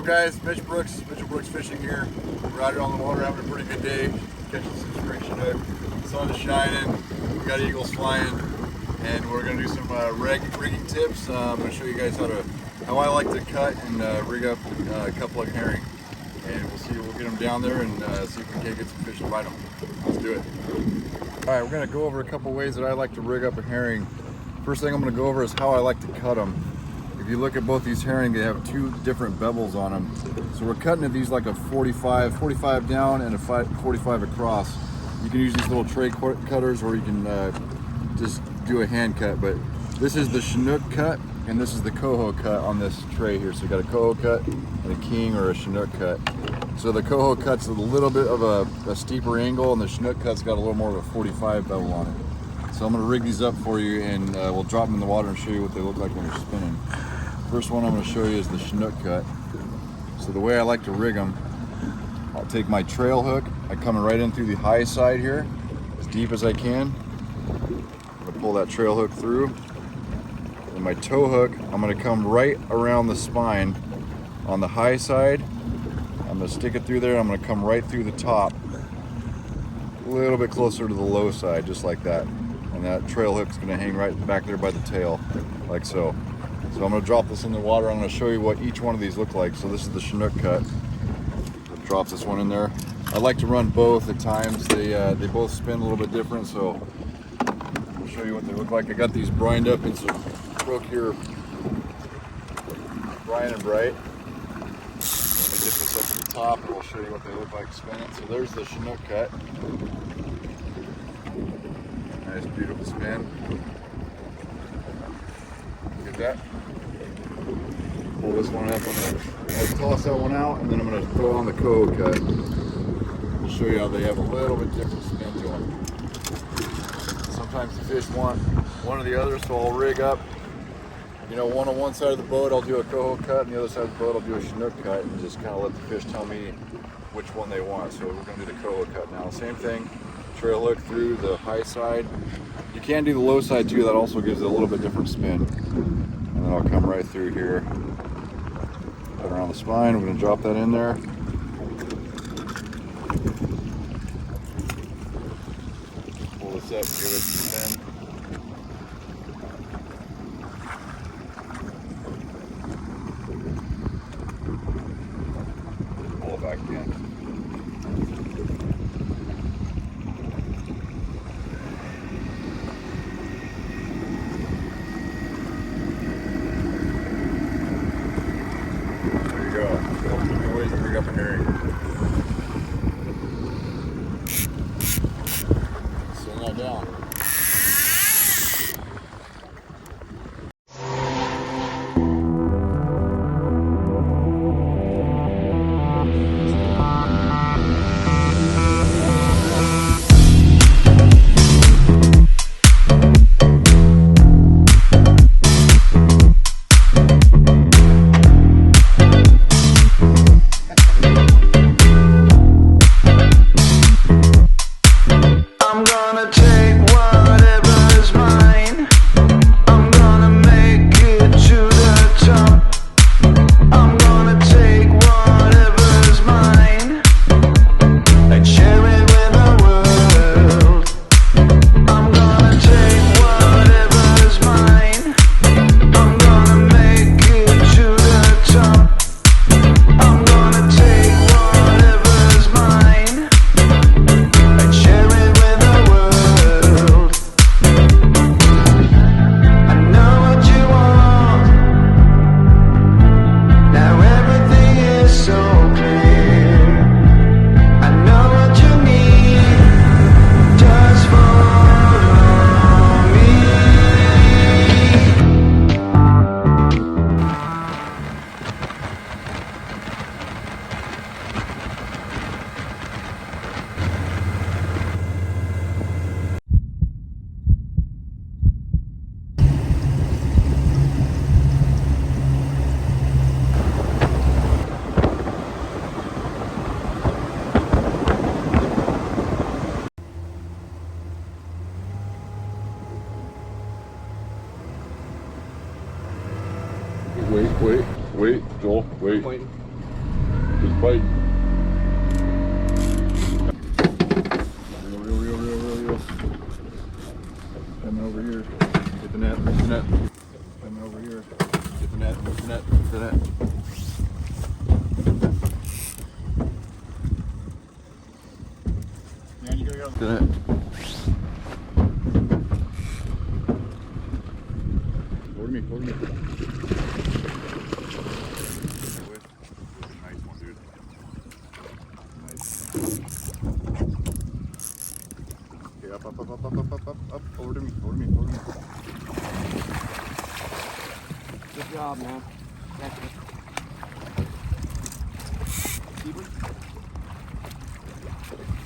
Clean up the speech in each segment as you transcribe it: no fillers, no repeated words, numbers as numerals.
up, guys? Mitchell Brooks Fishing here. We're out here on the water having a pretty good day, catching some spring Chinook. Sun is shining, we got eagles flying, and we're going to do some rigging tips. I'm going to show you guys how I like to cut and rig up a couple of herring. And we'll get them down there and see if we can't get some fish to bite them. Let's do it. Alright, we're going to go over a couple ways that I like to rig up a herring. First thing I'm going to go over is how I like to cut them. If you look at both these herring, they have two different bevels on them. So we're cutting at these like a 45 down and a 45 across. You can use these little tray cutters, or you can just do a hand cut. But this is the Chinook cut, and this is the Coho cut on this tray here. So you got a Coho cut and a King or a Chinook cut. So the Coho cut's a little bit of a steeper angle, and the Chinook cut's got a little more of a 45 bevel on it. So I'm going to rig these up for you, and we'll drop them in the water and show you what they look like when you're spinning. First one I'm going to show you is the Chinook cut. So the way I like to rig them, I'll take my trail hook, I come right in through the high side here, as deep as I can. I'm going to pull that trail hook through. And my tow hook, I'm going to come right around the spine on the high side. I'm going to stick it through there, and I'm going to come right through the top, a little bit closer to the low side, just like that. And that trail hook's going to hang right back there by the tail, like so. So I'm going to drop this in the water. I'm going to show you what each one of these look like. So this is the Chinook cut. Drop this one in there. I like to run both at times. They both spin a little bit different, so I'll show you what they look like. I got these brined up in some Procure Brine and Bright. Let me get this up to the top, and we'll show you what they look like spinning. So there's the Chinook cut. Nice, beautiful spin. Look at that. Pull this one up. I'm going to toss that one out, and then I'm going to throw on the Coho cut. We'll show you how they have a little bit different spin to them. Sometimes the fish want one or the other, so I'll rig up. You know, one on one side of the boat, I'll do a Coho cut, and the other side of the boat, I'll do a Chinook cut, and just kind of let the fish tell me which one they want. So we're going to do the Coho cut now. Same thing, trail hook through the high side. You can do the low side too, that also gives it a little bit different spin. And then I'll come right through here, put around the spine. We're going to drop that in there. Pull this up, give it a spin. Pull it back in. Ways to rig up a herring. Send that down. I'm gonna take on Over me, over me. Nice one, dude. Nice. Okay, up, over to me, over to me, over to me. Good job, man. That's it.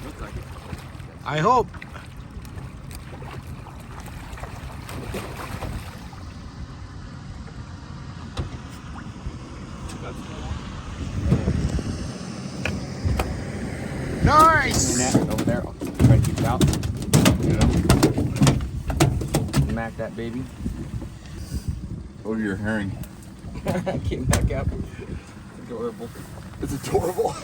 Looks like it. I hope. Nice! Over there. I'll try to keep it out. Yeah. Smack that baby. Oh, your herring. Came back up. Adorable. It's adorable.